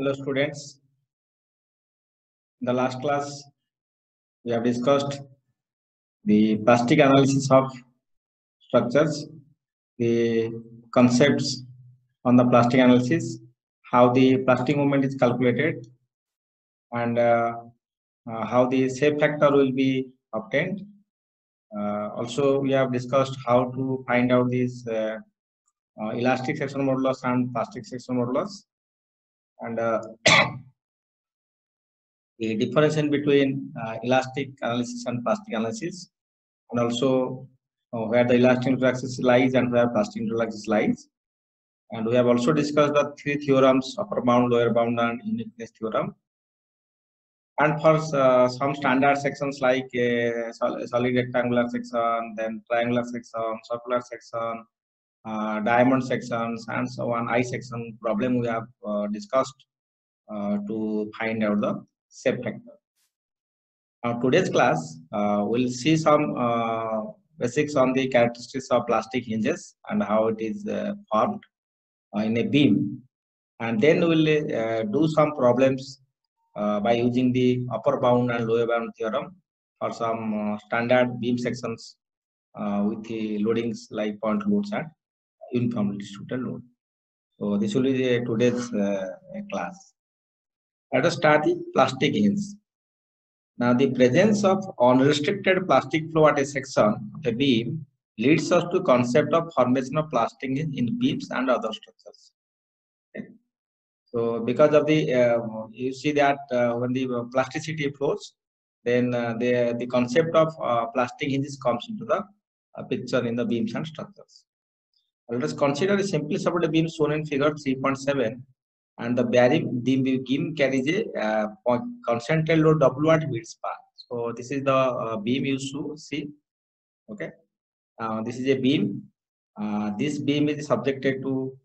Hello students, in the last class we have discussed the plastic analysis of structures, the concepts on the plastic analysis, how the plastic moment is calculated, and how the shape factor will be obtained. Also we have discussed how to find out these elastic section modulus and plastic section modulus, and the difference in between elastic analysis and plastic analysis, and also where the elastic neutral axis lies and where plastic neutral axis lies. And we have also discussed the three theorems: upper bound, lower bound, and uniqueness theorem. And for some standard sections like solid rectangular section, then triangular section, circular section, diamond sections, and so on, I section problem we have discussed to find out the shape factor. Now today's class we'll see some basics on the characteristics of plastic hinges and how it is formed in a beam, and then we'll do some problems by using the upper bound and lower bound theorem for some standard beam sections with the loadings like point loads and uniformly distributed load. So this will be today's class. Let us start the plastic hinge. Now, the presence of unrestricted plastic flow at a section of a beam leads us to concept of formation of plastic hinge in beams and other structures. Okay. So, because of the you see that when the plasticity flows, then the concept of plastic hinges comes into the picture in the beams and structures. Let us consider a simply supported beam shown in figure 3.7. And the beam carries a concentrated load W at mid span. So this is the beam you see. Okay, this is a beam. This beam is subjected to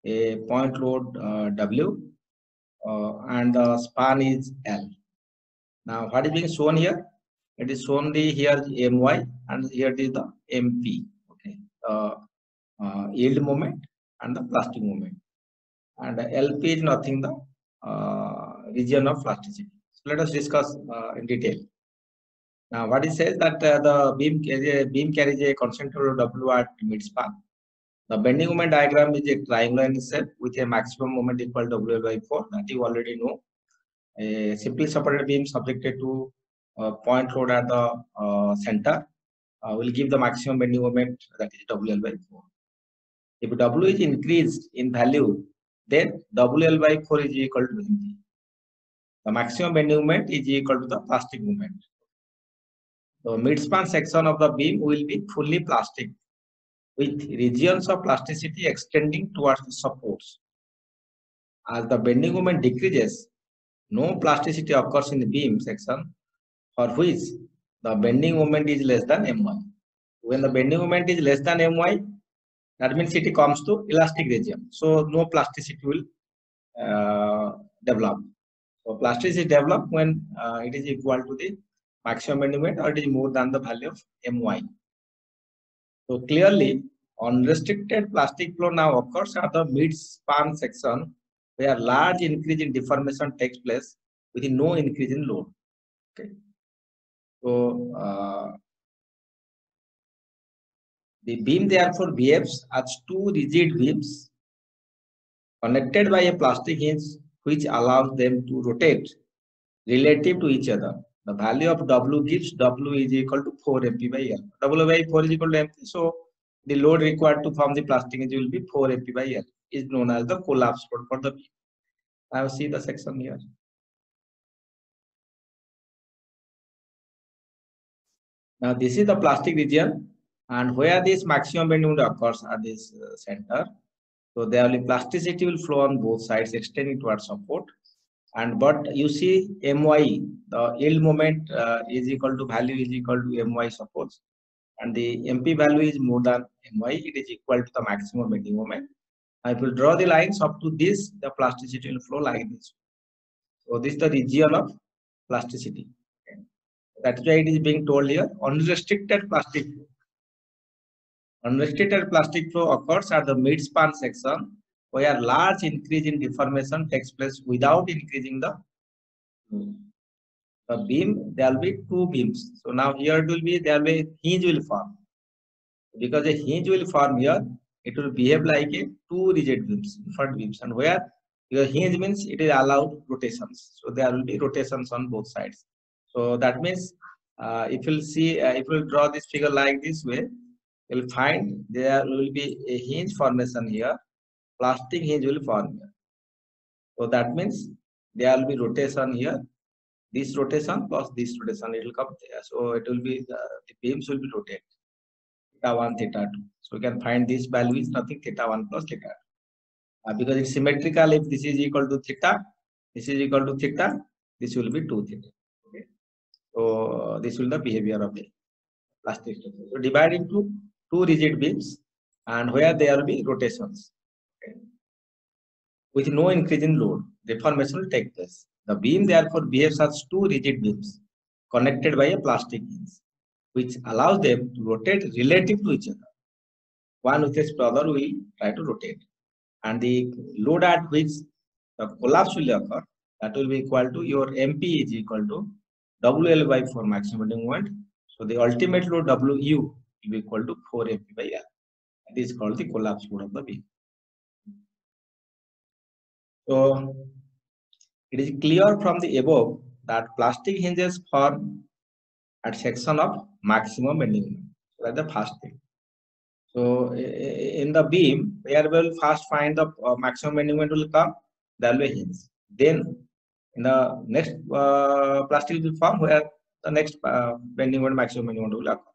a point load W, and the span is L. Now, what is being shown here? It is shown here My, and here is the MP. Okay, yield moment and the plastic moment. And LP is nothing the region of plasticity. So let us discuss in detail. Now, what it says that the beam carries a concentrated W at mid span. The bending moment diagram is a triangle in itself with a maximum moment equal to WL by 4, that you already know. A simply supported beam subjected to point load at the center will give the maximum bending moment, that is WL by 4. If W is increased in value, then WL by 4 is equal to MP. The maximum bending moment is equal to the plastic moment. The mid-span section of the beam will be fully plastic with regions of plasticity extending towards the supports. As the bending moment decreases, no plasticity occurs in the beam section for which the bending moment is less than My. When the bending moment is less than My, that means it comes to elastic region. So no plasticity will develop. So plasticity develop when it is equal to the maximum bending moment or it is more than the value of My. So clearly, unrestricted plastic flow now occurs at the mid-span section where large increase in deformation takes place with no increase in load. Okay. So the beam therefore behaves as two rigid beams connected by a plastic hinge which allows them to rotate relative to each other. The value of W gives W is equal to 4 MP by L. W by 4 is equal to MP. So the load required to form the plastic hinge will be 4 MP by L, is known as the collapse load for the beam. Now see the section here. Now this is the plastic region, and where this maximum bending moment occurs at this center. So there will be plasticity will flow on both sides extending towards support. And but you see My, the yield moment is equal to value is equal to My suppose, and the MP value is more than My, it is equal to the maximum bending moment. I will draw the lines up to this, the plasticity will flow like this. So this is the region of plasticity. Okay. That's why it is being told here, unrestricted plastic flow. Unrestricted plastic flow occurs at the mid-span section where large increase in deformation takes place without increasing the beam. There will be two beams. So now here it will be, there will be hinge will form. Because a hinge will form here, it will behave like a two rigid beams, different beams. And where your hinge means it is allowed rotations. So there will be rotations on both sides. So that means if you'll see, if you'll draw this figure like this way, you'll find there will be a hinge formation here. Plastic hinge will form here. So that means there will be rotation here. This rotation plus this rotation, it will come there. So it will be the beams will be rotated. Theta 1, theta 2. So we can find this value is nothing theta 1 plus theta 2. Because it's symmetrical, if this is equal to theta, this is equal to theta, this will be 2 theta. Okay. So this will be the behavior of the plastic structure. So divide into two rigid beams and where there will be rotations. Okay. With no increase in load, deformation will take place. The beam therefore behaves as two rigid beams connected by a plastic hinge, which allows them to rotate relative to each other. One with its brother will try to rotate. And the load at which the collapse will occur, that will be equal to your MP is equal to WL by 4 maximum bending moment. So the ultimate load WU will be equal to 4 MP by L. That is called the collapse load of the beam. So it is clear from the above that plastic hinges form at section of maximum bending moment. So that's the first thing. So in the beam, where we will first find the maximum bending moment will come, there will be hinge. Then in the next plastic will form where the next bending moment, maximum bending moment will occur.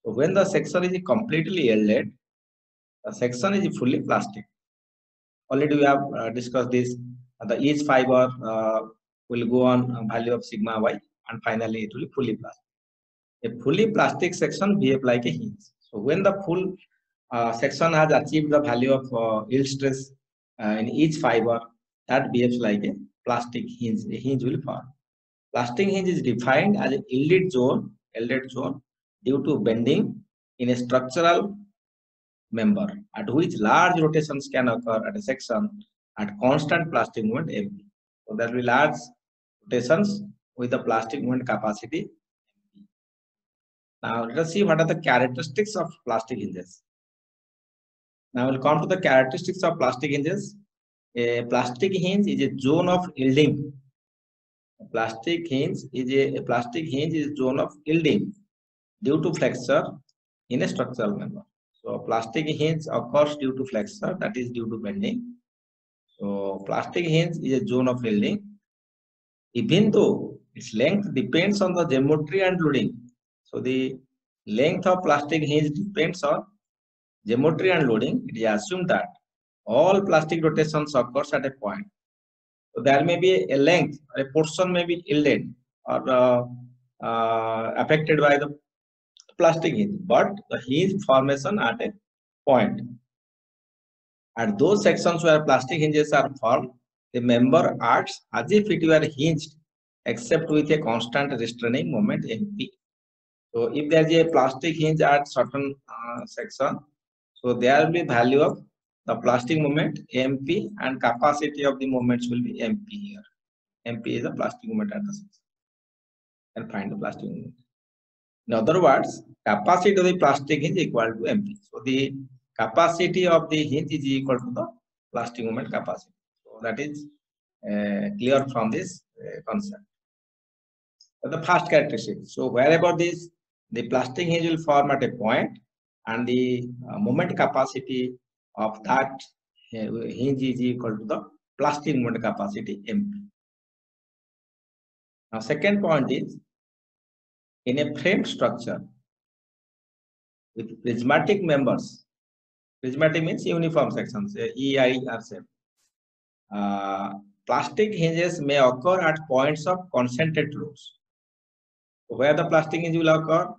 So when the section is completely yielded, the section is fully plastic. Already we have discussed this. The each fiber will go on value of sigma y, and finally it will be fully plastic. A fully plastic section behave like a hinge. So when the full section has achieved the value of yield stress in each fiber, that behaves like a plastic hinge. A hinge will form. Plastic hinge is defined as a yielded zone due to bending in a structural member at which large rotations can occur at a section at constant plastic moment MP. So there will be large rotations with the plastic moment capacity. Now let us see what are the characteristics of plastic hinges. Now we'll come to the characteristics of plastic hinges. A plastic hinge is a zone of yielding. A plastic hinge is a zone of yielding due to flexure in a structural member. So plastic hinge occurs due to flexure, that is due to bending. So plastic hinge is a zone of yielding, even though its length depends on the geometry and loading. So the length of plastic hinge depends on geometry and loading. It is assumed that all plastic rotations occurs at a point. So there may be a length, a portion may be yielded or affected by the plastic hinge, but the hinge formation at a point. At those sections where plastic hinges are formed, the member acts as if it were hinged, except with a constant restraining moment MP. So if there is a plastic hinge at certain section, so there will be value of the plastic moment MP and capacity of the moments will be MP here. MP is the plastic moment at the section. And find the plastic moment. In other words, capacity of the plastic hinge is equal to MP. So the capacity of the hinge is equal to the plastic moment capacity. So that is clear from this concept. So the first characteristic. So wherever this the plastic hinge will form at a point, and the moment capacity of that hinge is equal to the plastic moment capacity MP. Now second point is, in a frame structure with prismatic members, prismatic means uniform sections, EI are same. Plastic hinges may occur at points of concentrated loads. So where the plastic hinge will occur?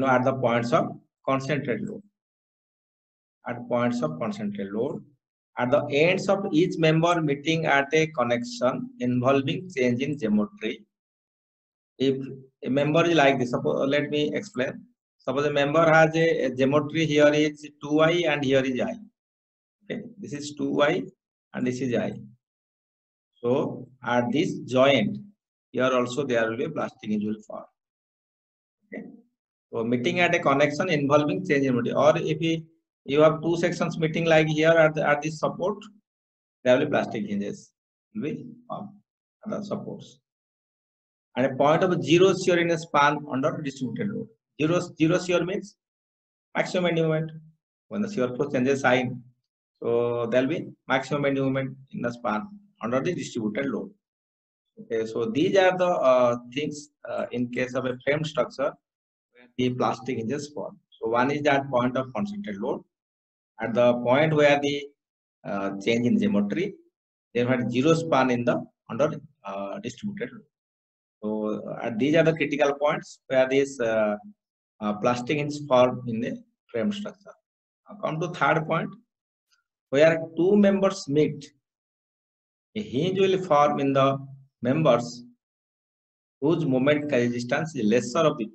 At the points of concentrated load. At points of concentrated load, at the ends of each member meeting at a connection involving change in geometry. If a member is like this, suppose, let me explain. Suppose a member has a geometry, here is 2i and here is I. Okay, this is 2y and this is I. So at this joint, here also there will be a plastic hinge will form. Okay. So meeting at a connection involving change in material, or if you have two sections meeting like here at this support, there will be plastic hinges will be formed at the supports. And a point of zero shear in a span under distributed load. Zero shear means maximum end moment. When the shear force changes sign, so there will be maximum end moment in the span under the distributed load. Okay, so these are the things in case of a frame structure where the plastic hinges form. So one is that point of concentrated load. At the point where the change in geometry, there had zero span in the under distributed load. So these are the critical points where this plastic hinges form in the frame structure. Now come to third point, where two members meet, a hinge will form in the members whose moment resistance is lesser of the two.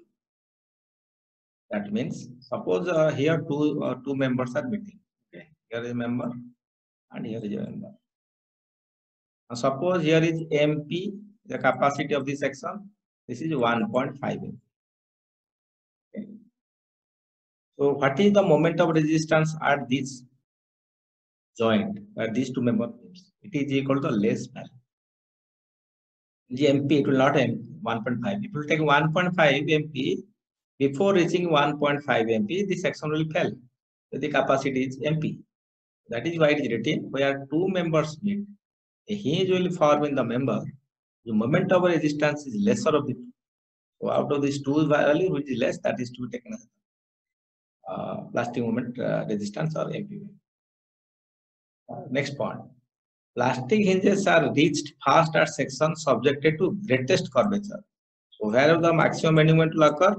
That means, suppose here two members are meeting. Okay, here is a member and here is a member. Now suppose here is MP, the capacity of this section. This is 1.5 MP. Okay. So what is the moment of resistance at this joint where these two members? It is equal to less value. The MP, it will not MP 1.5. It will take 1.5 MP. Before reaching 1.5 MP, the section will fail. So the capacity is MP. That is why it is written where two members meet. A hinge will form in the member. The moment of resistance is lesser of the two. So out of this two value, which is less, that is to be taken as plastic moment resistance or MP. Next point. Plastic hinges are reached fast at sections subjected to greatest curvature. So wherever the maximum moment will occur,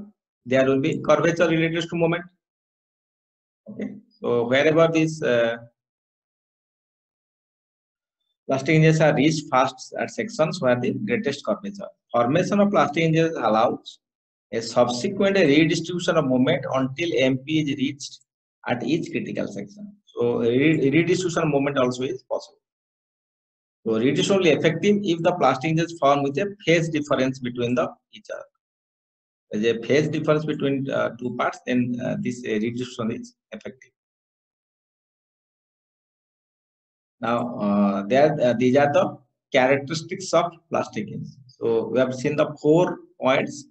there will be curvature related to moment. Okay. So wherever this plastic hinges are reached fast at sections where the greatest curvature. Formation of plastic hinges allows a subsequent redistribution of moment until MP is reached at each critical section. So redistribution of moment also is possible. So redistribution only effective if the plastic hinges form with a phase difference between each other. There is a phase difference between two parts, then this redistribution is effective. Now, these are the characteristics of plastic hinges. So we have seen the 4 points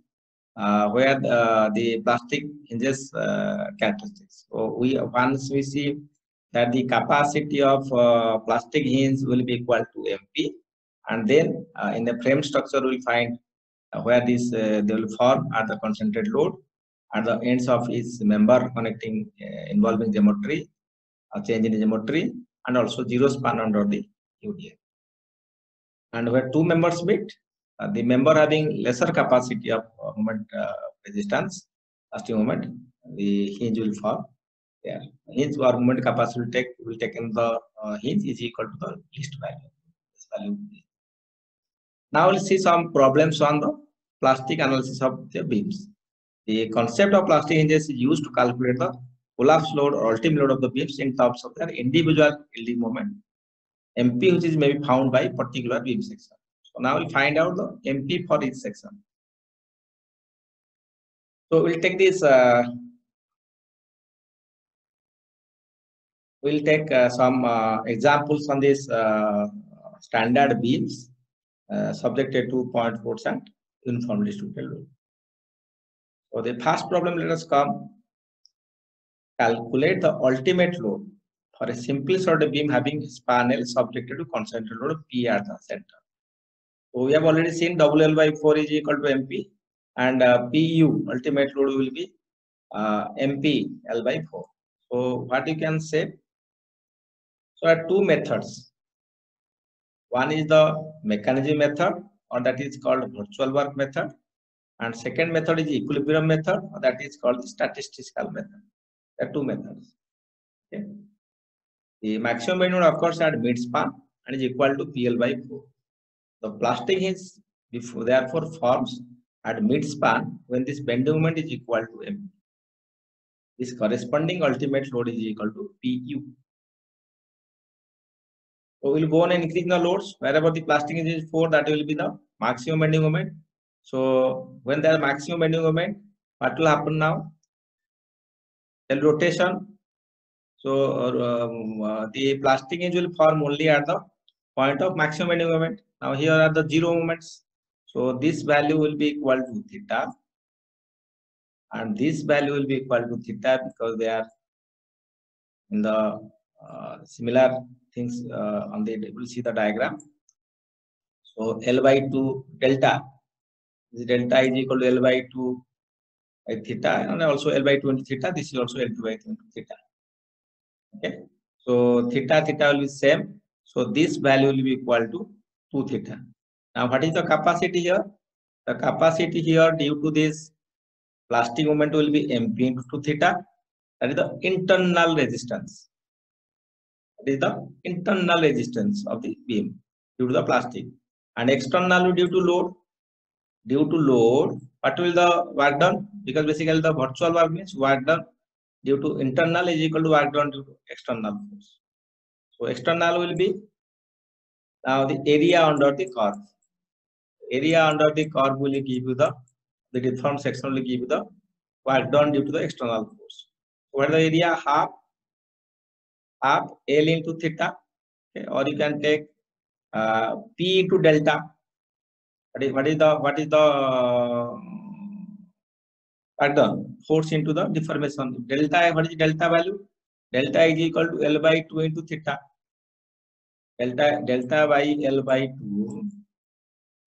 where the plastic hinges characteristics. So once we see that the capacity of plastic hinge will be equal to MP, and then in the frame structure we will find where this they will form at the concentrated load at the ends of each member connecting involving geometry, change in geometry, and also zero span under the UDA. And where two members meet, the member having lesser capacity of moment resistance, plastic moment, the hinge will form there. Hinge or moment capacity will take in the hinge is equal to the least value. This value. Now we'll see some problems on the plastic analysis of the beams. The concept of plastic hinges is used to calculate the collapse load or ultimate load of the beams in terms of their individual yielding moment, MP, which is maybe found by particular beam section. So now we'll find out the MP for each section. So we'll take this. We'll take some examples on this standard beams subjected to 0.4% uniformly distributed load. So the first problem, let us come calculate the ultimate load for a simply sorted beam having span L subjected to concentrated load P at the center. So we have already seen WL by 4 is equal to MP, and PU ultimate load will be MP L by 4. So what you can say? So there are two methods. One is the mechanism method, or that is called virtual work method, and second method is equilibrium method, or that is called the statistical method. There are two methods. Okay. The maximum bend moment occurs at mid span and is equal to PL by 4. The plastic hinge therefore forms at mid span when this bending moment is equal to M. This corresponding ultimate load is equal to PU. So we'll go on increasing the loads. Wherever the plastic is 4, that will be the maximum bending moment. So when there is maximum bending moment, what will happen now? The rotation. So the plastic hinge will form only at the point of maximum bending moment. Now here are the 0 moments. So this value will be equal to theta, and this value will be equal to theta because they are in the similar things on the, we'll see the diagram. So L by 2 delta, this delta is equal to L by 2 by theta, and also L by 2 into theta. This is also L2 by 2 into theta. Okay. So theta will be same. So this value will be equal to 2 theta. Now what is the capacity here? The capacity here due to this plastic moment will be mp into 2 theta. That is the internal resistance. That is the internal resistance of the beam due to the plastic. And external due to load. Due to load, what will the work done? Because basically the virtual work means work done due to internal is equal to work done due to external force. So external will be now the area under the curve. Area under the curve will give you the deformed section will give you the work done due to the external force. What is the area? Half L into theta, okay? Or you can take P into delta. What is the work done? Force into the deformation. Delta, what is delta value? Delta is equal to L by 2 into theta. Delta by L by 2.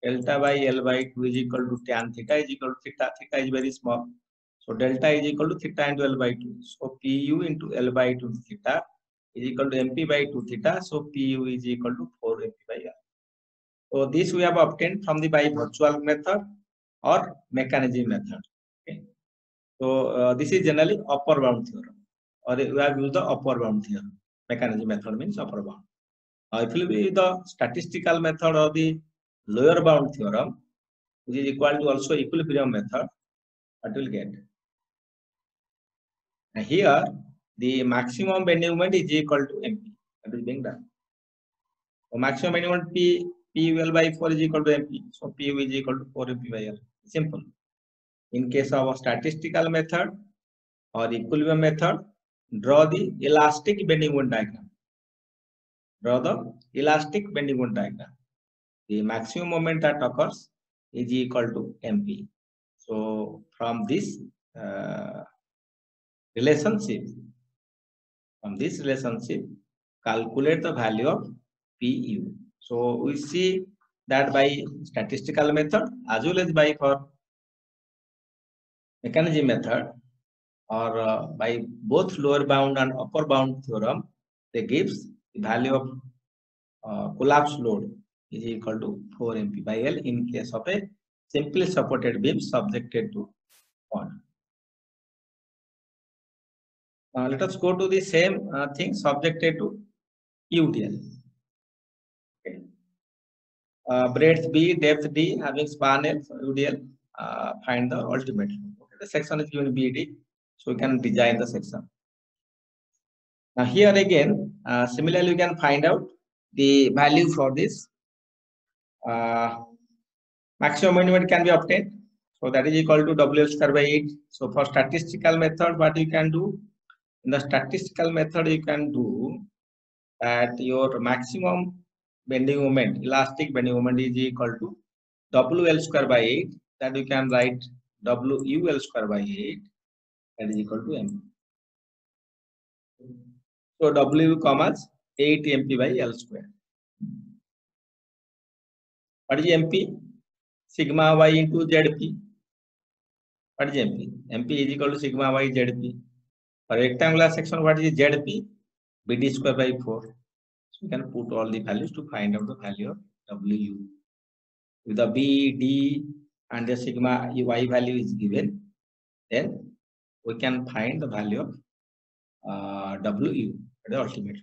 Delta by L by 2 is equal to tan theta is equal to theta. Theta is very small. So delta is equal to theta into L by 2. So Pu into L by 2 theta is equal to MP by 2 theta. So Pu is equal to 4 MP by R. So this we have obtained from the by virtual method or mechanism method. Okay. So this is generally upper bound theorem, or we have used the upper bound theorem. Mechanism method means upper bound. If will be the statistical method or the lower bound theorem, which is equal to also equilibrium method, what will get? And here the maximum bending moment is equal to MP. That is being done. So maximum bending moment P by 4 is equal to MP. So P is equal to 4 MP by L. Simple. In case of a statistical method or equilibrium method, draw the elastic bending moment diagram. Draw the elastic bending moment diagram. The maximum moment that occurs is equal to MP. So from this relationship, calculate the value of Pu. So we see that by statistical method as well as by for mechanism method, or by both lower bound and upper bound theorem, they gives the value of collapse load is equal to 4 MP by L in case of a simply supported beam subjected to bond. Let us go to the same thing subjected to UDL. Okay. Breadth B, depth D, having span L, UDL, find the ultimate. Okay. The section is given BD, so we can design the section. Now here again, similarly, you can find out the value for this. Maximum minimum can be obtained. So that is equal to WL square by 8. So for statistical method, what you can do? In the statistical method, you can do that your maximum bending moment, elastic bending moment is equal to WL square by 8. That you can write WUL square by 8. That is equal to M. So W commas 8 MP by L square. What is MP? Sigma Y into ZP. What is MP? MP is equal to sigma Y ZP. For rectangular section, what is ZP? BD square by 4. So you can put all the values to find out the value of WU. If the B, D, and the sigma Y value is given, then we can find the value of WU, the ultimate.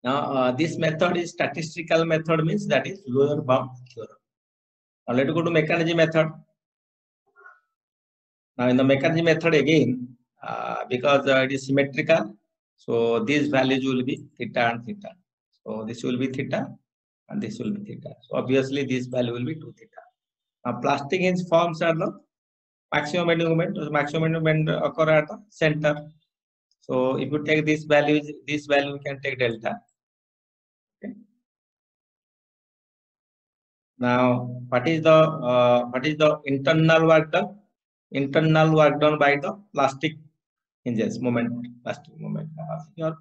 Now, this method is statistical method, means that is lower bound theorem. Now, let us go to mechanism method. Now, in the mechanism method again, because it is symmetrical. So these values will be theta and theta. So this will be theta and this will be theta. So obviously this value will be 2 theta. Now plastic hinge forms are the maximum bending moment. So maximum bending moment occur at the center. So if you take this value we can take delta. Okay. Now what is the internal work done? Internal work done by the plastic hinges plastic moment your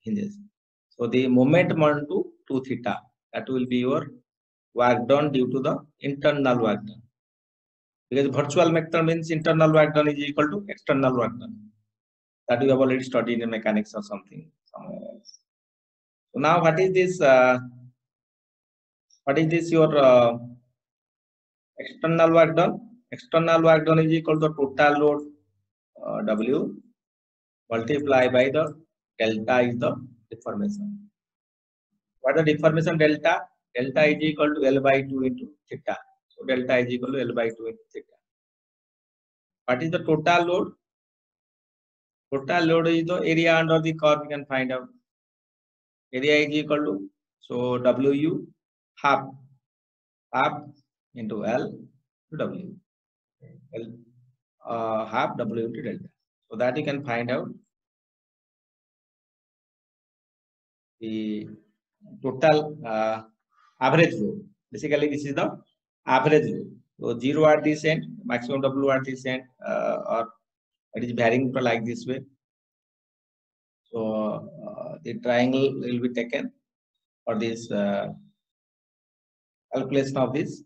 hinges. So the moment to 2 theta, that will be your work done due to the internal work done. Because virtual method means internal work done is equal to external work done. That we have already studied in mechanics or something somewhere else. So now what is this your external work done? External work done is equal to total load W multiplied by the delta is the deformation. What is the deformation delta? Delta is equal to L by 2 into theta. So delta is equal to L by 2 into theta. What is the total load? Total load is the area under the curve. We can find out. Area is equal to, so WU half into L to W. Half W into delta. So that you can find out the total average load. Basically, this is the average load. So 0 at this end, maximum W at this end, or it is varying like this way. So the triangle will be taken for this calculation of this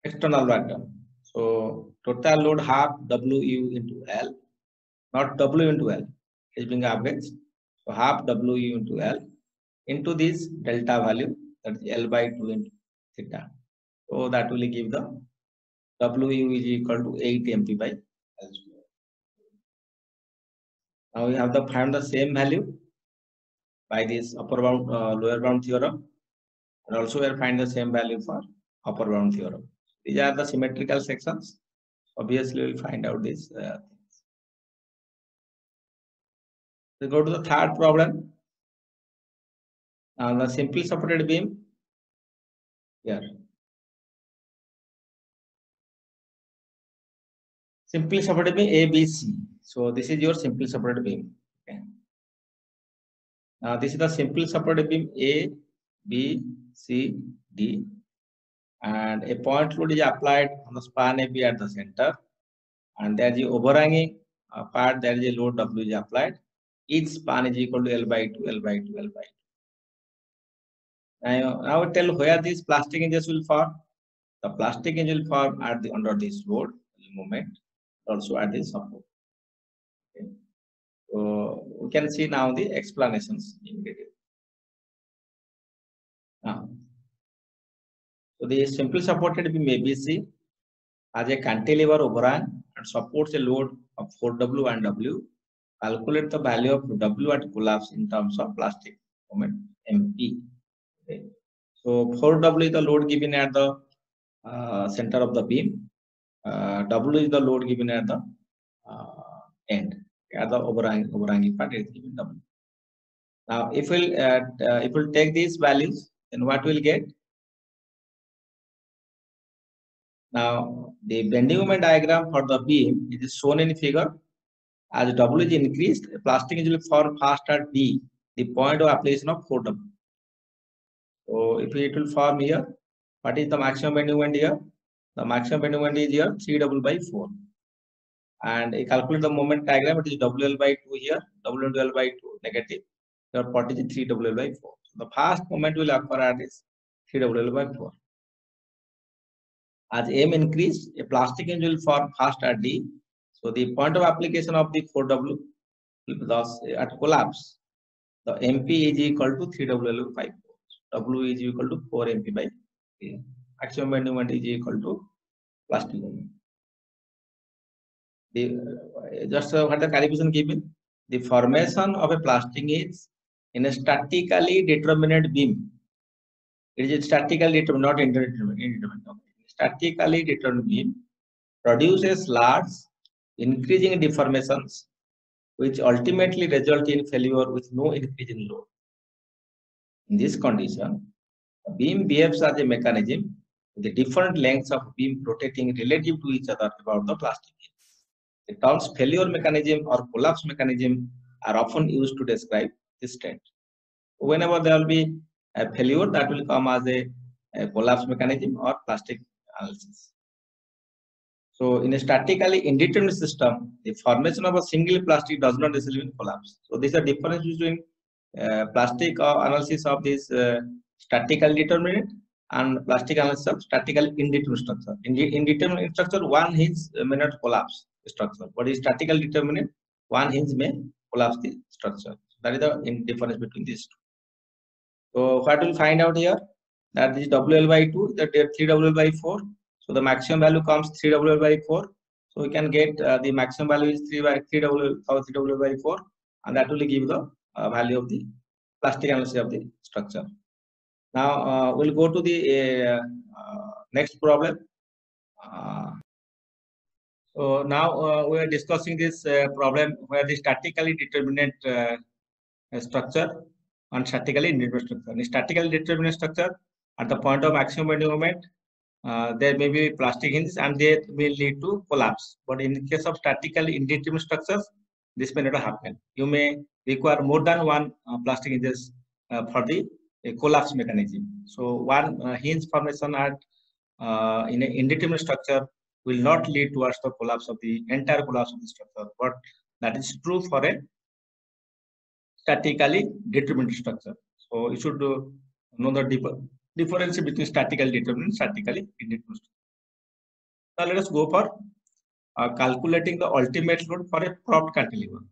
external work done. So total load half WU into L, not W into L, is being average. So half WU into L into this delta value, that is L by 2 into theta. So that will give the WU is equal to 8 MP by L square. Now we have to find the same value by this upper bound lower bound theorem, and also we will find the same value for upper bound theorem. These are the symmetrical sections. Obviously, we will find out these things. We go to the third problem. Now the simply supported beam here. Simply supported beam ABC. So this is your simply supported beam. Okay. Now this is the simply supported beam A, B, C, D, and a point load is applied on the span AB at the center, and there is a overhanging part, there is a load W is applied. Each span is equal to L by 2, L by 2, L by 2. Now tell where these plastic hinges will form. The plastic hinge will form at the under this load moment, also at this support. Okay. So we can see now the explanations in detail. Now, so the simply supported beam ABC has a cantilever overhang and supports a load of 4W and W. Calculate the value of W at collapse in terms of plastic moment MP. Okay. So 4W is the load given at the center of the beam. W is the load given at the end. At the overhanging part is given W. Now, if we'll take these values, then what we'll get? Now, the bending moment diagram for the beam is shown in figure. As W is increased, plastic is will form fast at D, the point of application of 4W. So, if it will form here, what is the maximum bending moment here? The maximum bending moment is here 3W by 4. And I calculate the moment diagram, it is WL by 2 here, WL by 2 negative. Your part is 3WL by 4. So the fast moment will occur at this 3WL by 4. As M increased, a plastic hinge will form fast at D. So the point of application of the 4W will thus at collapse. The MP is equal to 3WL by 4. W is equal to 4 MP by 3. Maximum bending moment is equal to plastic moment. Just what the calculation given, the formation of a plastic is in a statically determined beam. It is statically determined, not indeterminate. Okay. Statically determined beam produces large increasing deformations, which ultimately result in failure with no increase in load. In this condition, a beam behaves as a mechanism with the different lengths of beam rotating relative to each other about the plastic hinge. The terms failure mechanism or collapse mechanism are often used to describe this state. Whenever there will be a failure, that will come as a collapse mechanism or plastic analysis. So in a statically indeterminate system, the formation of a single plastic does not result in collapse. So there is a difference between plastic analysis of this statically determinate and plastic analysis of statically indeterminate structure. In the indeterminate structure, one hinge may not collapse the structure, but in statically determinate, one hinge may collapse the structure. That is the difference between these two. So what we'll find out here, that this WL by 2, that 3WL by 4. So the maximum value comes 3WL by 4. So we can get the maximum value is 3WL by 4, and that will give the value of the plastic analysis of the structure. Now we'll go to the next problem. So now we are discussing this problem where the statically determinate structure and statically indeterminate structure. In statically determinate structure, at the point of maximum bending moment, there may be plastic hinges and they will lead to collapse. But in the case of statically indeterminate structures, this may not happen. You may require more than one plastic hinges for the collapse mechanism. So one hinge formation at in an indeterminate structure will not lead towards the collapse of the entire collapse of the structure. But that is true for a statically determinate structure. So you should know the difference between statically determinate and statically indeterminate. Now let us go for calculating the ultimate load for a propped cantilever.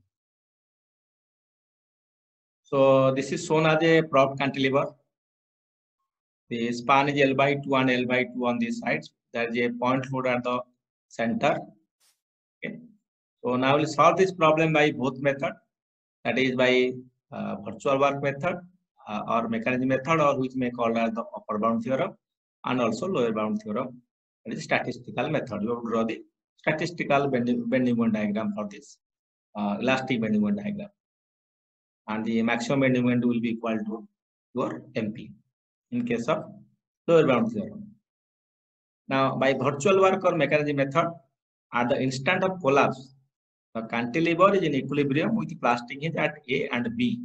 So this is shown as a propped cantilever. The span is L by 2 and L by 2 on these sides. There is a point load at the center. Okay. So now we'll solve this problem by both methods. That is by virtual work method or mechanism method, or which may called as the upper bound theorem, and also lower bound theorem. That is statistical method. You have to draw the statistical bending moment diagram for this elastic bending moment diagram, and the maximum bending moment will be equal to your MP in case of lower bound theorem. Now by virtual work or mechanism method, at the instant of collapse, the cantilever is in equilibrium with the plastic hinge at A and B.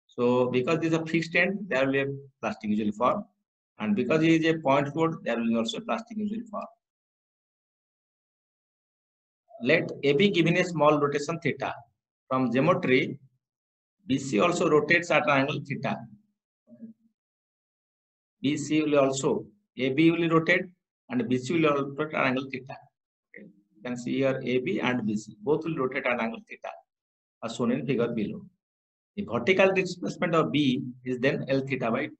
So because this is a fixed end, there will be a plastic usually form, and because it is a point load, there will be also a plastic usually form. Let AB given a small rotation theta. From geometry, BC also rotates at an angle theta. BC will also, AB will rotate and BC will rotate at an angle theta. Okay. You can see here AB and BC, both will rotate at an angle theta, as shown in figure below. The vertical displacement of B is then L theta by 2.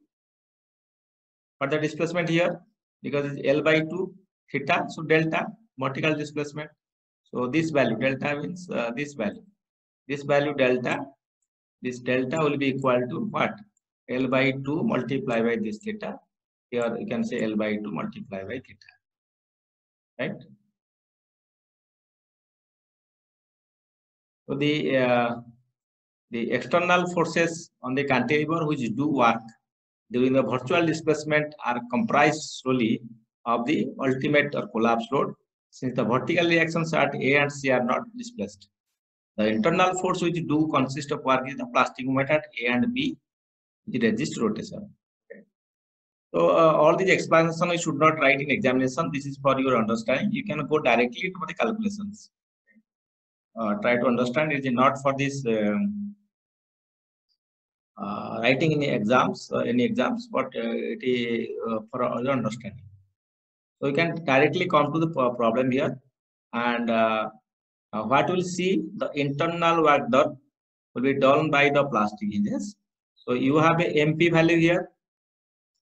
But the displacement here, because it's L by 2 theta, so delta, vertical displacement. So this value, delta means this value. This value delta, this delta will be equal to what? L by 2 multiplied by this theta. Here you can say L by 2 multiplied by theta. Right? So the external forces on the cantilever which do work during the virtual displacement are comprised solely of the ultimate or collapse load, since the vertical reactions at A and C are not displaced. The internal force which do consist of work is the plastic moment at A and B, which resists rotation. Okay. So all these explanations we should not write in examination. This is for your understanding. You can go directly to the calculations. Try to understand. It is not for this writing in exams, but it is for your understanding. So you can directly come to the problem here, and what we'll see, the internal work done will be done by the plastic hinges. So you have a MP value here.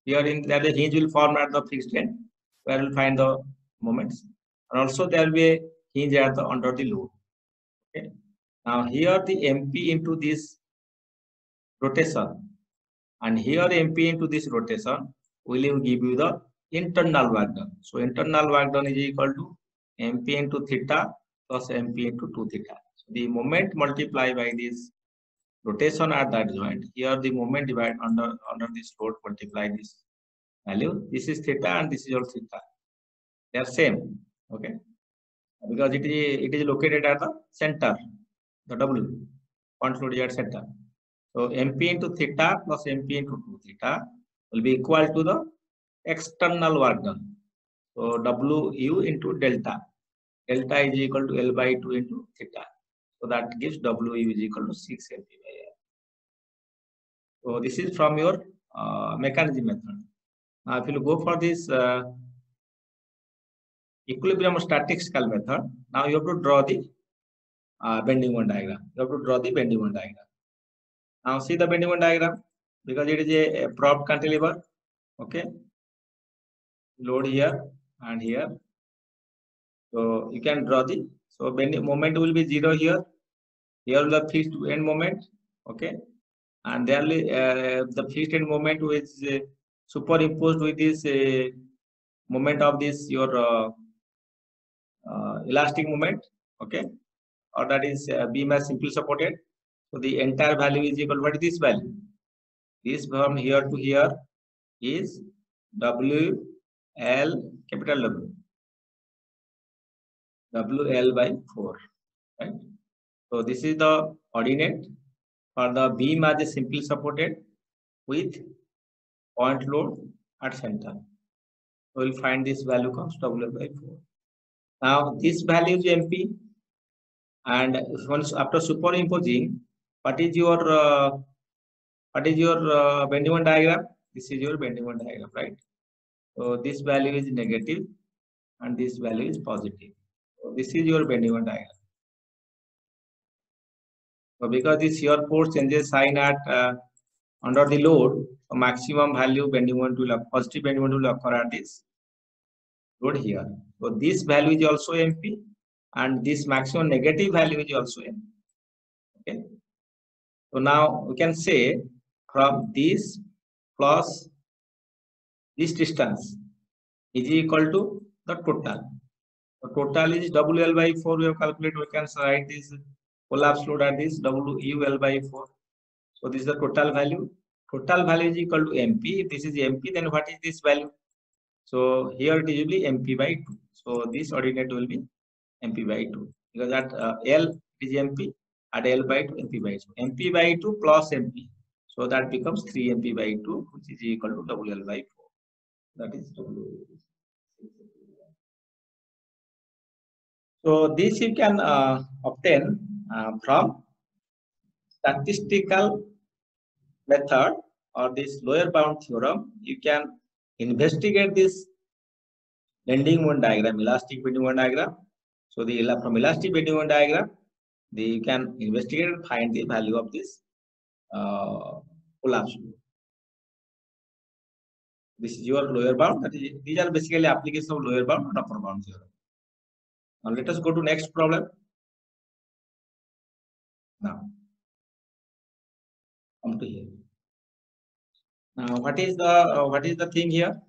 Here in there the hinge will form at the fixed end, where we'll find the moments, and also there will be a hinge at the under the load. Okay. Now here the MP into this rotation, and here MP into this rotation will give you the internal work done. So internal work done is equal to MP into theta plus MP into 2 theta. So the moment multiplied by this rotation at that joint. Here the moment divided under this load multiply this value. This is theta and this is your theta. They are same. Okay. Because it is located at the center. The W point load is at center. So MP into theta plus MP into 2 theta will be equal to the external work done. So WU into delta. Delta is equal to L by 2 into theta. So that gives WU is equal to 6 MP by L. So this is from your mechanism method. Now if you go for this equilibrium statistical method, now you have to draw the bending moment diagram. You have to draw the bending moment diagram. Now see the bending moment diagram, because it is a propped cantilever. Okay, load here and here. So you can draw the, so bending moment will be 0 here. Here will the fixed end moment. Okay, and there the fixed end moment is superimposed with this moment of this your elastic moment. Okay, or that is beam as simply supported. So the entire value is equal to what is this value? This from here to here is W L capital W. WL by 4, right? So this is the ordinate for the beam as a simply supported with point load at center. We will find this value comes WL by 4. Now this value is MP, and once after superimposing, what is your bending moment diagram? This is your bending moment diagram, right? So this value is negative and this value is positive. So this is your bending moment diagram. So because this shear force changes sign at under the load, so maximum value bending moment will positive bending moment will occur at this load here. So this value is also MP, and this maximum negative value is also MP. Okay. So now we can say from this plus this distance is equal to the total. The total is WL by 4. We have calculated. We can write this collapse load at this WUL by 4. So this is the total value. Total value is equal to MP. If this is MP, then what is this value? So here it will be MP by 2. So this ordinate will be MP by 2. Because at L is MP, at L by 2, MP by 2. MP by 2 plus MP. So that becomes 3 MP by 2, which is equal to WL by 4. That is WL. So this you can obtain from statistical method or this lower bound theorem. You can investigate this bending moment diagram, elastic bending moment diagram. So from elastic bending moment diagram, you can investigate and find the value of this collapse. This is your lower bound. These are basically applications of lower bound and upper bound theorem. Now let us go to next problem. Now come to here. Now what is the thing here?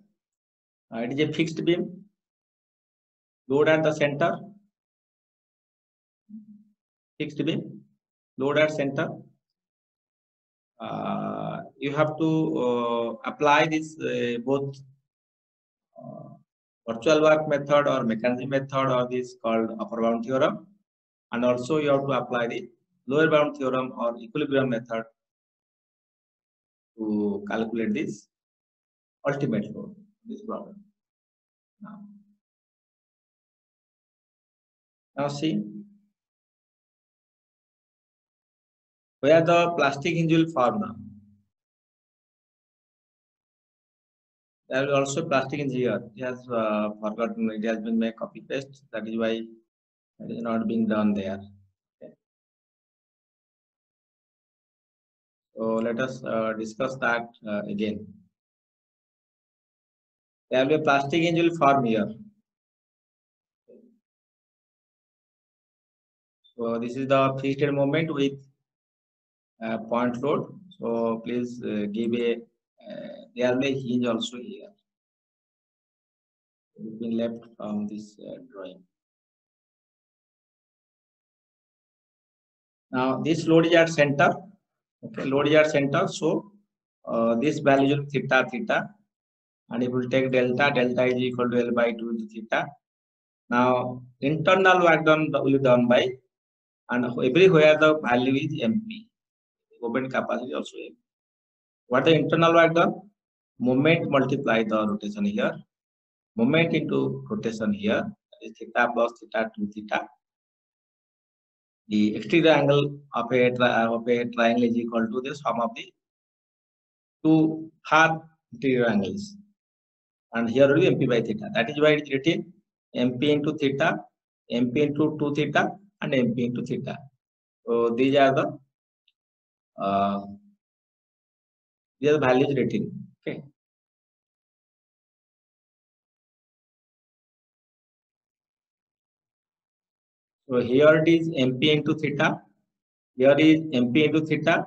It is a fixed beam, load at the center, fixed beam, load at center. You have to apply this both virtual work method or mechanism method, or this called upper bound theorem, and also you have to apply the lower bound theorem or equilibrium method to calculate this ultimate load, this problem. Now see where the plastic hinge will form now. There will also plastic hinge here. It has forgotten. It has been made copy paste. That is why it is not being done there. Okay. So let us discuss that again. There will be a plastic hinge will form here. So this is the fixed end moment with point load. So please give a there will be a hinge also here. It has been left from this drawing. Now this load is at center. Okay, load is at center. So this value is theta theta, and if we take delta, delta is equal to L by 2 into theta. Now internal work done will be done by, and everywhere the value is MP. Moment capacity also MP. What the internal work done? Moment multiply the rotation here. Moment into rotation here. That is theta plus theta 2 theta. The exterior angle of a triangle is equal to the sum of the two half interior angles. And here will be MP by theta. That is why it is written MP into theta, MP into 2 theta, and MP into theta. So these are the values written. Okay. So here it is MP into theta. Here is MP into theta.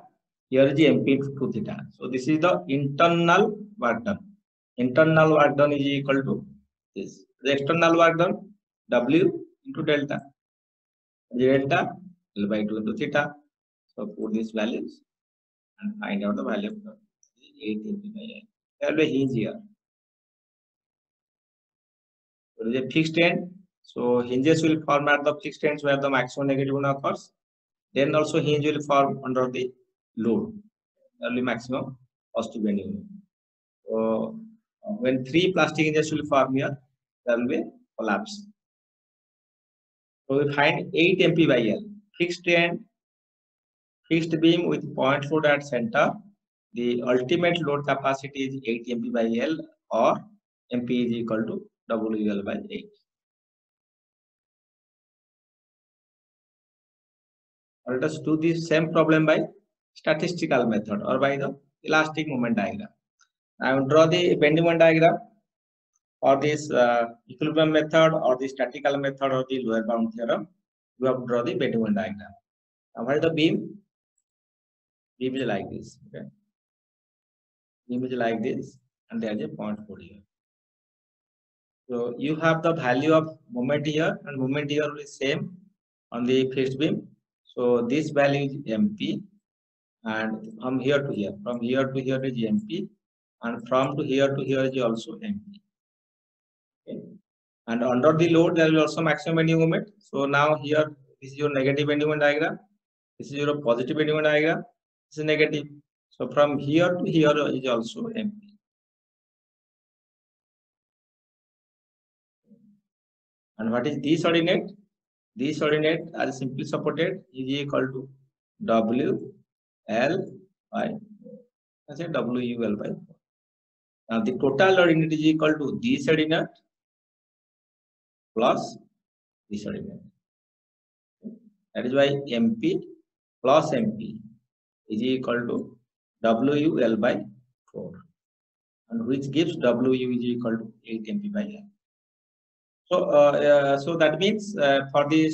Here is MP into 2 theta. So this is the internal work done. Internal work done is equal to this. The external work done W into delta. Delta L by 2 into theta. So put these values and find out the value of the 8 MP by L. There will be hinge here. There is a fixed end. So hinges will form at the fixed ends where the maximum negative one occurs. Then also hinge will form under the load. There will be maximum positive bending. So when 3 plastic hinges will form here, there will be collapse. So we find 8 MP by L. Fixed end, fixed beam with point load at center. The ultimate load capacity is 8 MP by L, or MP is equal to WL by 8. Let us do the same problem by statistical method or by the elastic moment diagram. I will draw the bending moment diagram or this equilibrium method or the statistical method or the lower bound theorem. You have to draw the bending moment diagram. Now, what is the beam? Beam is like this. Okay. Beam is like this, and there is a point for here. So you have the value of moment here, and moment here is same on the fixed beam. So this value is MP, and from here to here is MP, and from to here is also MP. Okay. And under the load there is also maximum bending moment. So now here this is your negative bending moment diagram. This is your positive bending moment diagram. This is negative. So from here to here is also MP. And what is this ordinate? This ordinate are simply supported is equal to W L by W L by 4. Now the total ordinate is equal to this ordinate plus this ordinate. That is why MP plus MP is equal to WL by 4, and which gives W is equal to 8 MP by L. So, so that means for the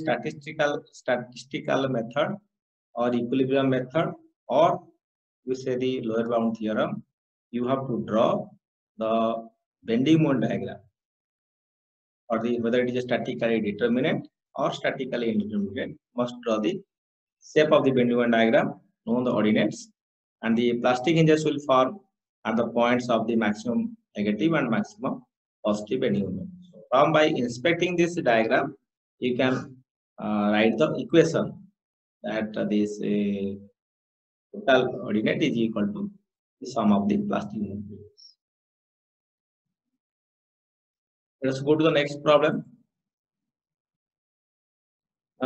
statistical method or equilibrium method, or you say the lower bound theorem, you have to draw the bending moment diagram, or the whether it is a statically determinate or statically indeterminate, must draw the shape of the bending moment diagram, know the ordinates, and the plastic hinges will form at the points of the maximum negative and maximum positive bending moment. So from by inspecting this diagram, you can write the equation that this total ordinate is equal to the sum of the plastic moments. Let's go to the next problem.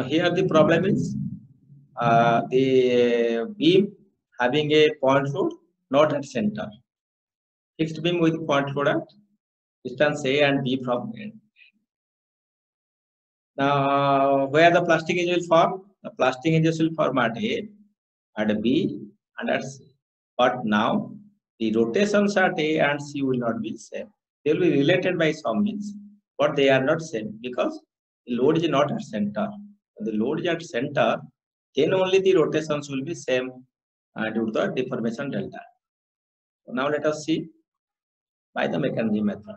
Here the problem is the beam having a point load not at center. Fixed beam with point load at distance A and B from end. Now, where the plastic hinge will form? The plastic hinges will form at A, at B, and at C. But now, the rotations at A and C will not be same. They will be related by some means, but they are not same because the load is not at center. When the load is at center, then only the rotations will be same due to the deformation delta. So now let us see by the mechanism method.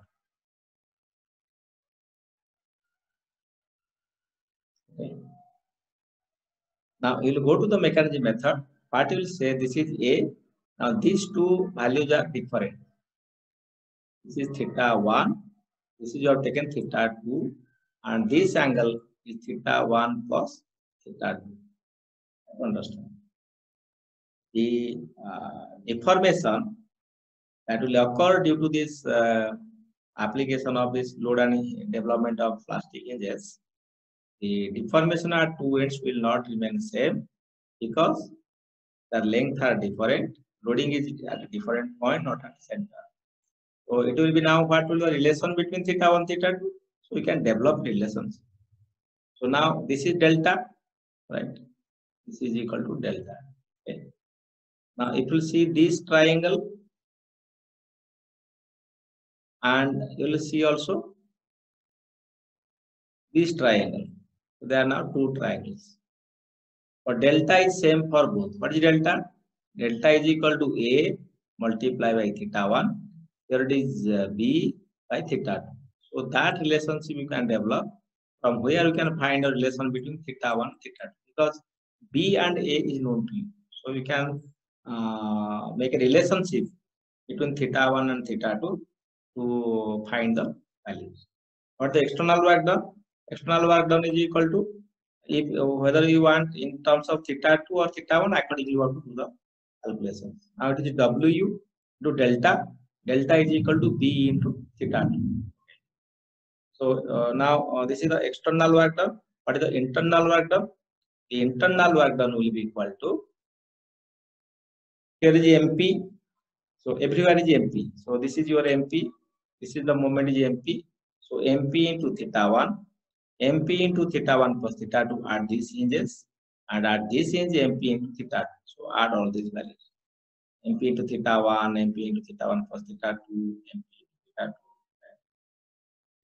Okay. Now you will go to the mechanism method. What you will say, this is A. Now these two values are different. This is theta 1. This is you have taken theta 2. And this angle is theta 1 plus theta 2. Understand? The deformation that will occur due to this application of this load and development of plastic hinges, the deformation at two ends will not remain same because the length are different. Loading is at a different point, not at the center. So it will be now what will be the relation between theta 1, theta 2. So we can develop relations. So now this is delta, right? This is equal to delta. Okay. Now if you see this triangle, and you will see also this triangle. So there are now two triangles. But delta is same for both. What is delta? Delta is equal to A multiplied by theta 1. Here it is B by theta 2. So that relationship you can develop. From where you can find a relation between theta 1 and theta 2. Because B and A is known to you. So you can make a relationship between theta 1 and theta 2 to find the values. What the external work done? External work done is equal to, if whether you want in terms of theta 2 or theta 1, accordingly you have to do the calculations. Now it is W into delta. Delta is equal to B into theta 2. So now this is the external work done. What is the internal work done? The internal work done will be equal to, here is MP. So everywhere is MP. So this is your MP. This is the moment is MP. So MP into theta 1. MP into theta 1 plus theta 2 add these hinges, and add this hinge MP into theta 2. So add all these values. MP into theta 1, MP into theta 1 plus theta 2, MP into theta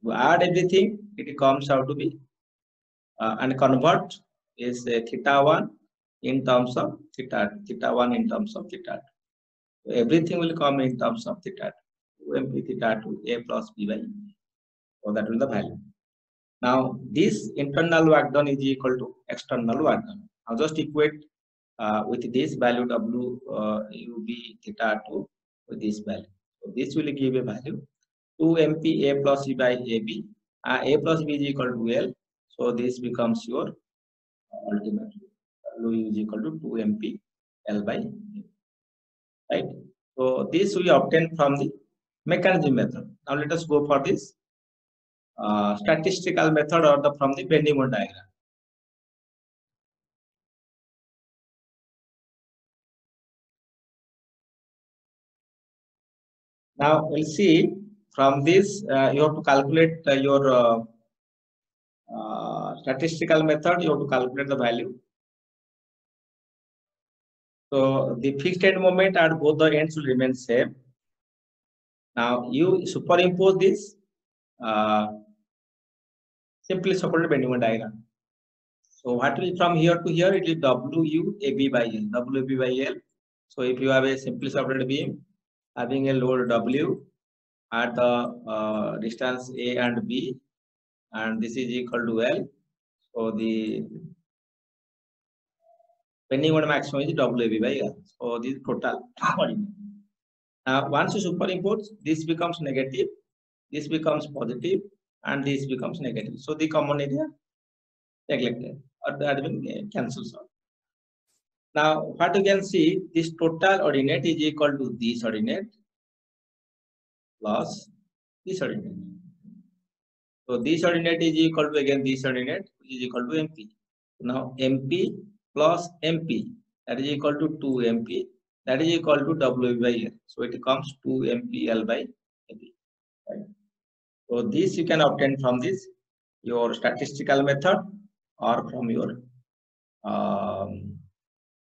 2. To add everything, it comes out to be and convert is theta 1 in terms of theta 2, theta 1 in terms of theta 2. So everything will come in terms of theta 2, MP theta 2, A plus B by E. So that will be the value. Now this internal work done is equal to external work done. Now just equate with this value W UB theta 2 with this value. So this will give a value 2 MP A plus E by AB. A plus B is equal to L. So this becomes your ultimate W is equal to 2 MP L by A. Right. So this we obtain from the mechanism method. Now let us go for this statistical method or from the bending moment diagram. Now we'll see from this you have to calculate your statistical method. You have to calculate the value. So the fixed end moment at both the ends will remain same. Now you superimpose this simply supported bending moment diagram. So what will from here to here, it is W AB by L. W AB by L. So if you have a simply supported beam having a load W at the distance A and B, and this is equal to L. So the bending moment maximum is WAB by L. So this is total. Once you superimpose, this becomes negative, this becomes positive, and this becomes negative. So the common area neglected or that will cancel out. Now what you can see, this total ordinate is equal to this ordinate plus this ordinate. So this ordinate is equal to again this ordinate, which is equal to MP. Now MP plus MP, that is equal to 2 MP, that is equal to W by L. So it comes 2 MPL by AB. Right? So this you can obtain from this your statistical method or from your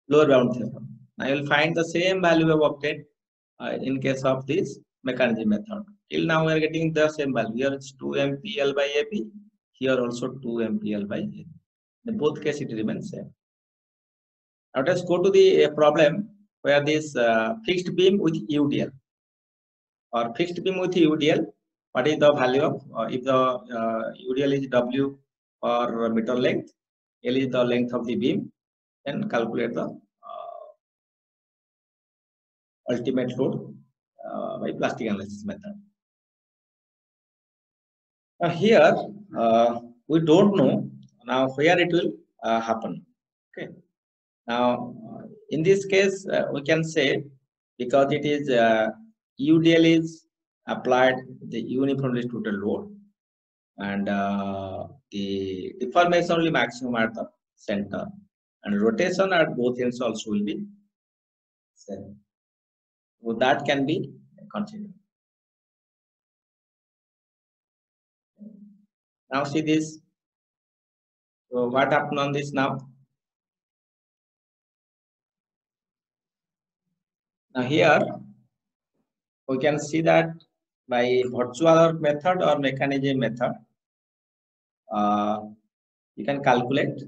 lower bound theorem. Now you will find the same value we have obtained in case of this mechanism method. Till now we are getting the same value. Here it's 2 MPL by AB. Here also 2 MPL by AB. In both cases it remains same. Now let us go to the problem where this fixed beam with UDL or fixed beam with UDL. What is the value of if the UDL is W or meter length, L is the length of the beam, then calculate the ultimate load by plastic analysis method. Now here we don't know now where it will happen. Okay. Now in this case we can say, because it is UDL is applied the uniformly distributed load, and the deformation only maximum at the center, and rotation at both ends also will be same. So that can be considered. Now see this. So what happened on this now? Now here we can see that by virtual method or mechanism method, you can calculate.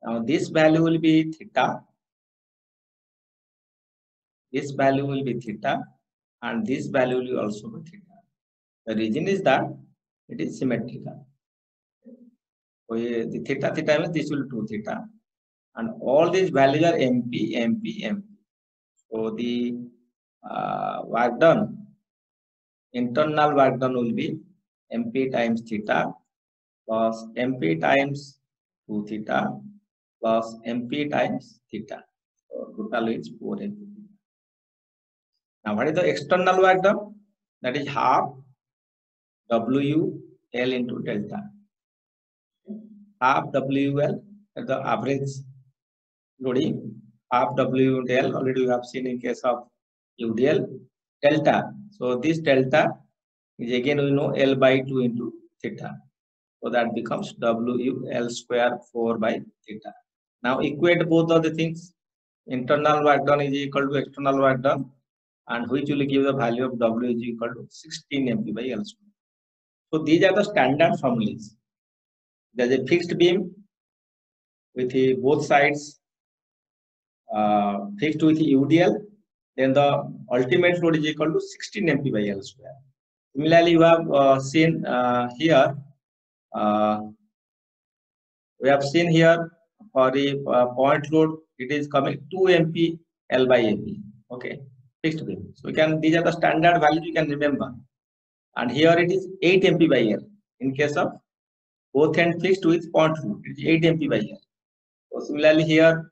Now this value will be theta. This value will be theta, and this value will also be theta. The reason is that it is symmetrical. So the theta means this will be 2 theta, and all these values are MP, MP, MP. So the work done, internal work done will be MP times theta plus MP times 2 theta plus MP times theta. So total is 4 MP. Now what is the external work done? That is half WL into delta. Half WL at the average loading, half W into L. Already we have seen in case of UDL delta. So this delta is again we know L by 2 into theta. So that becomes WL square 4 by theta. Now equate both of the things. Internal work done is equal to external work done, and which will give the value of W is equal to 16 MP by L square. So these are the standard formulas. There is a fixed beam with both sides fixed with UDL, then the ultimate load is equal to 16 MP by L square. Similarly, you have seen here, we have seen here for the point load, it is coming 2 MP L by AP. Okay, fixed beam. So we can, these are the standard values you can remember. And here it is 8 MP by L. In case of both end fixed with point load, it is 8 MP by L. So similarly here,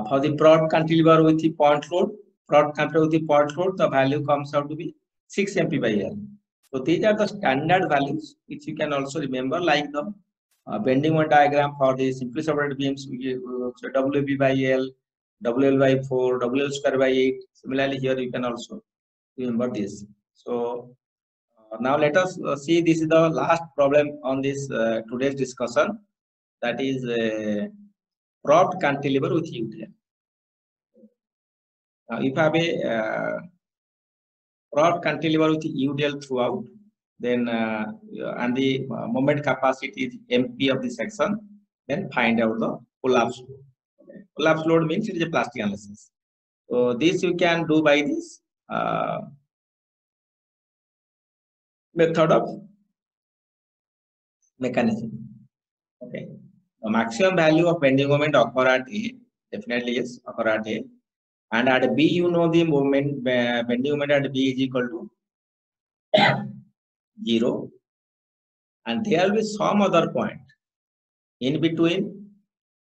for the prod cantilever with the point load, the value comes out to be 6 MP by L. So these are the standard values which you can also remember, like the bending moment diagram for the simply supported beams. We give WB by L, WL by 4, WL square by 8. Similarly, here you can also remember this. So now let us see, this is the last problem on this today's discussion. That is prod cantilever with UDL. Now, if I have a prod cantilever with UDL throughout, then and the moment capacity is MP of the section, then find out the collapse load. Okay. Collapse load means it is a plastic analysis. So this you can do by this method of mechanism. Okay. The maximum value of bending moment occur at A, definitely yes, occur at A. And at B, you know the moment bending moment at B is equal to 0, and there will be some other point in between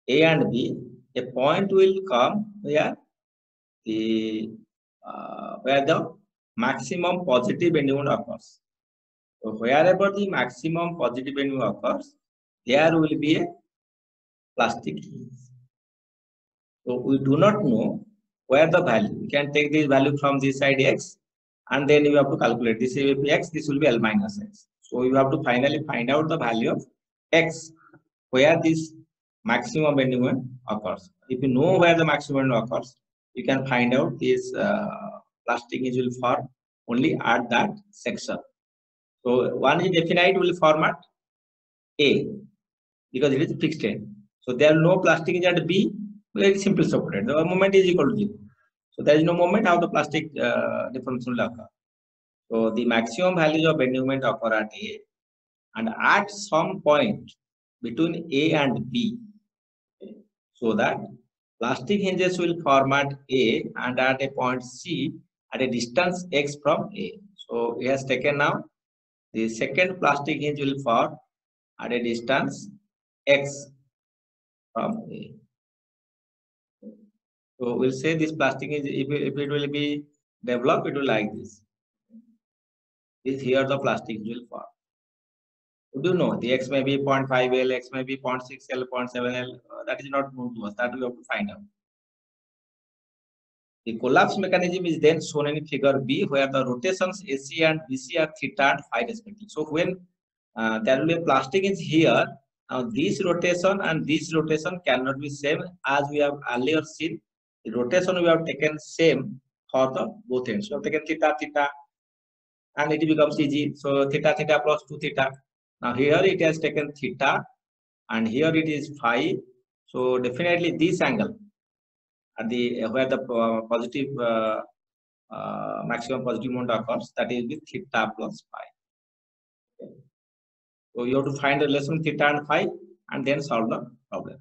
A and B. A point will come where the maximum positive bending moment occurs. So wherever the maximum positive bending moment occurs, there will be a plastic ease. So we do not know where the value. We can take this value from this side X, and then you have to calculate this will be X, this will be L minus X. So you have to finally find out the value of X where this maximum bending moment occurs. If you know where the maximum bending occurs, you can find out this plastic is will form only at that section. So one is definite will form at A because it is fixed end. So there are no plastic is at B. Very simple supported. The moment is equal to 0. So there is no moment how the plastic deformation will occur. So the maximum values of bending moment occur at A, and at some point between A and B, okay, so that plastic hinges will form at A and at a point C at a distance x from A. So he has taken now the second plastic hinge will form at a distance x from A. So we'll say this plastic hinge, if it will be developed, it will like this. This here the plastic hinge will form. You do know the x may be 0.5 L, x may be 0.6 L, 0.7 L. That is not known to us. That we have to find out. The collapse mechanism is then shown in figure B, where the rotations AC and BC are theta and phi respectively. So when there will be a plastic is here, now this rotation and this rotation cannot be same, as we have earlier seen. The rotation we have taken same for the both ends. We have taken theta theta, and it becomes easy. So theta theta plus 2 theta. Now here it has taken theta, and here it is phi. So definitely this angle at the where the positive maximum positive moment occurs, that is with theta plus phi. Okay. So you have to find the relation theta and phi and then solve the problem.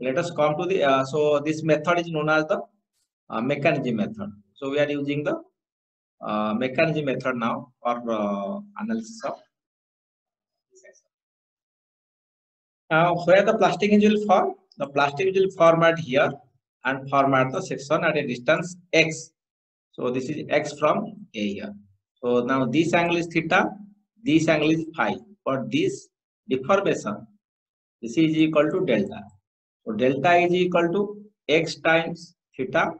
Let us come to the so this method is known as the mechanism method. So we are using the mechanism method now for analysis of this exercise. Now where the plastic hinge will form, the plastic hinge will form at here and form at the section at a distance x. So this is x from A here. So now this angle is theta, this angle is phi. For this deformation, this is equal to delta. So delta is equal to x times theta.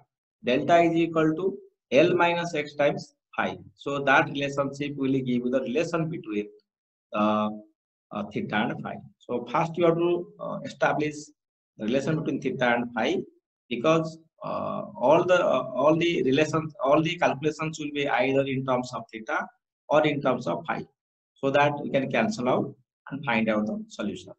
Delta is equal to L minus x times phi. So that relationship will give you the relation between theta and phi. So first you have to establish the relation between theta and phi, because all the relations, all the calculations will be either in terms of theta or in terms of phi, so that we can cancel out and find out the solution.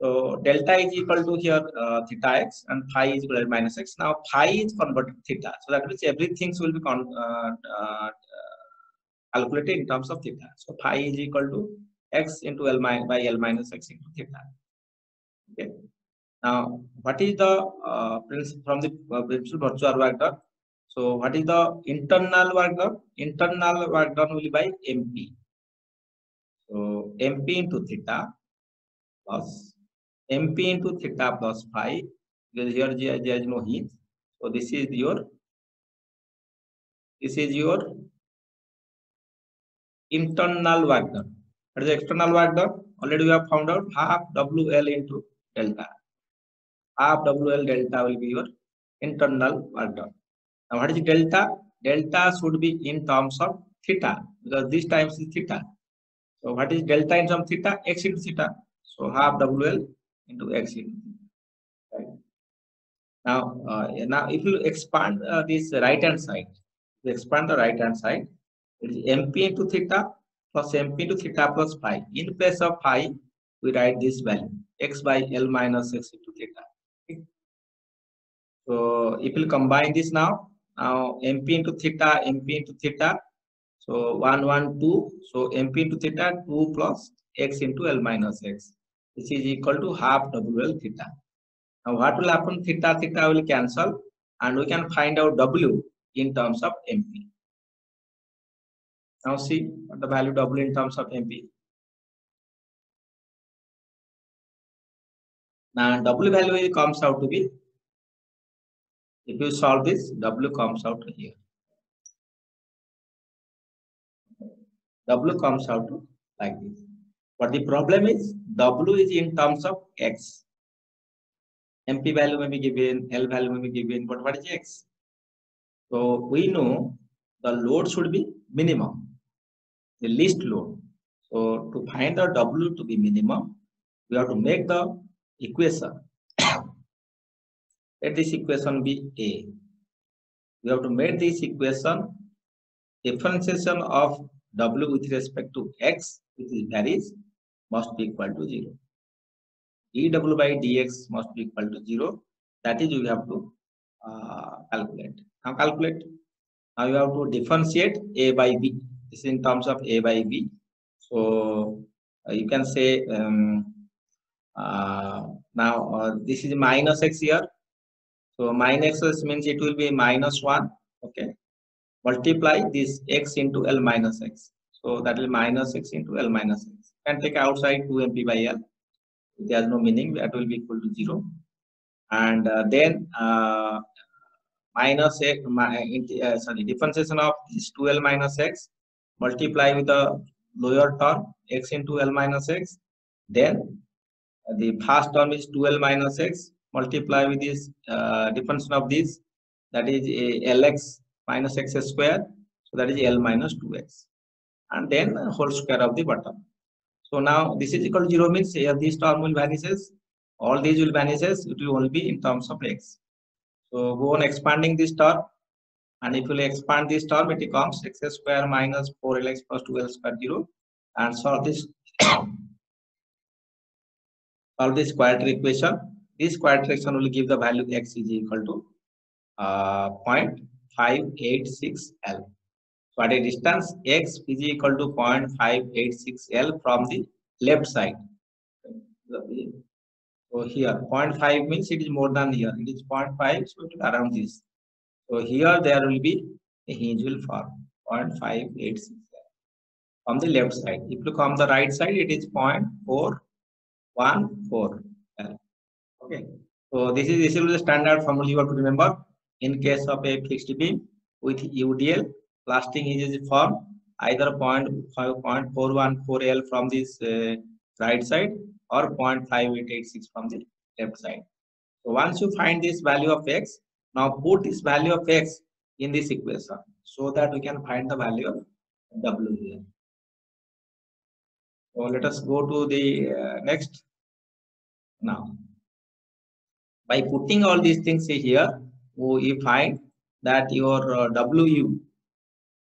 So delta is equal to here theta x and phi is equal to minus x. Now phi is converted to theta, so that means everything will be calculated in terms of theta. So phi is equal to x into L by L minus x into theta. Okay. Now, what is the principle from the principal virtual work done? So, what is the internal work done? Internal work done will be by MP. So, MP into theta plus MP into theta plus phi, because here there is no heat. So, this is your internal work done. What is the external work done? Already we have found out half WL into delta. Half WL delta will be your internal work done. Now, what is delta? Delta should be in terms of theta, because this times is theta. So, what is delta in terms of theta? X into theta. So, half WL into x into theta. Right. Now if you expand this right hand side, you expand the right hand side, it is MP into theta plus MP into theta plus phi. In place of phi, we write this value x by L minus x into theta. Okay. So if you combine this now MP into theta, MP into theta. So 1, 1, 2. So MP into theta 2 plus x into L minus x. This is equal to half WL theta. Now what will happen? Theta theta will cancel, and we can find out W in terms of MP. Now see what the value W in terms of MP. Now W value comes out to be, if you solve this, W comes out to here. W comes out to like this. But the problem is W is in terms of X. MP value may be given, L value may be given, but what is X? So we know the load should be minimum, the least load. So to find the W to be minimum, we have to make the equation. Let this equation be A. We have to make this equation differentiation of W with respect to X, which varies, must be equal to 0. dW by dx must be equal to 0. That is, we have to calculate. Now calculate. Now you have to differentiate A by B. This is in terms of A by B. So you can say now this is minus x here. So minus x means it will be minus 1. Okay. Multiply this x into L minus x. So that will minus x into L minus x. Can take outside 2mp by L. It has no meaning. That will be equal to 0. And then minus x, differentiation of this 2L minus x, multiply with the lower term x into L minus x. Then the first term is 2L minus x, multiply with this differentiation of this, that is Lx minus x square. So that is L minus 2x. And then whole square of the bottom. So now this is equal to 0 means here this term will vanishes. All these will vanishes. It will only be in terms of x. So go on expanding this term. And if you expand this term, it becomes x square minus 4lx plus 2l square 0. And solve this quadratic equation. This quadratic equation will give the value x is equal to 0.586 L. So at a distance, x is equal to 0.586 L from the left side. So here 0.5 means it is more than here. It is 0.5, so it is around this. So here there will be a hinge will form 0.586 from the left side. If you look on the right side, it is 0.414. Okay. So this is the standard formula you have to remember. In case of a fixed beam with UDL, plastic hinge is formed either 0.414 L from this right side or 0.5886 from the left side. So once you find this value of x, now put this value of x in this equation so that we can find the value of W here. So let us go to the next. Now, by putting all these things here, we find that your WU,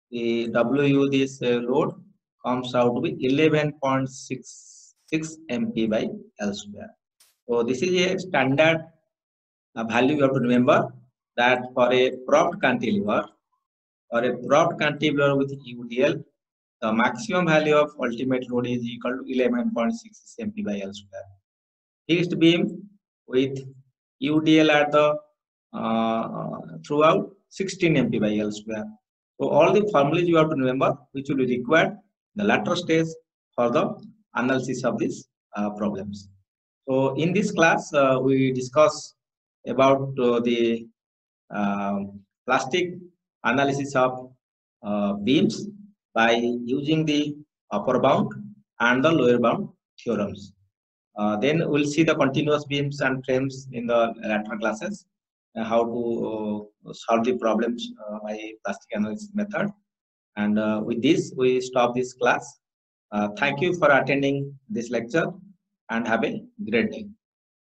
the WU, this load comes out to be 11.66 MP by L square. So this is a standard value you have to remember, that for a propped cantilever with UDL, the maximum value of ultimate load is equal to 11.66 MP by L square. Fixed beam with UDL at the throughout 16 MP by L square. So all the formulas you have to remember, which will be required the latter stage for the analysis of these problems. So in this class, we discuss about the plastic analysis of beams by using the upper bound and the lower bound theorems. Then we'll see the continuous beams and frames in the later classes, how to solve the problems by plastic analysis method. And with this, we stop this class. Thank you for attending this lecture and have a great day.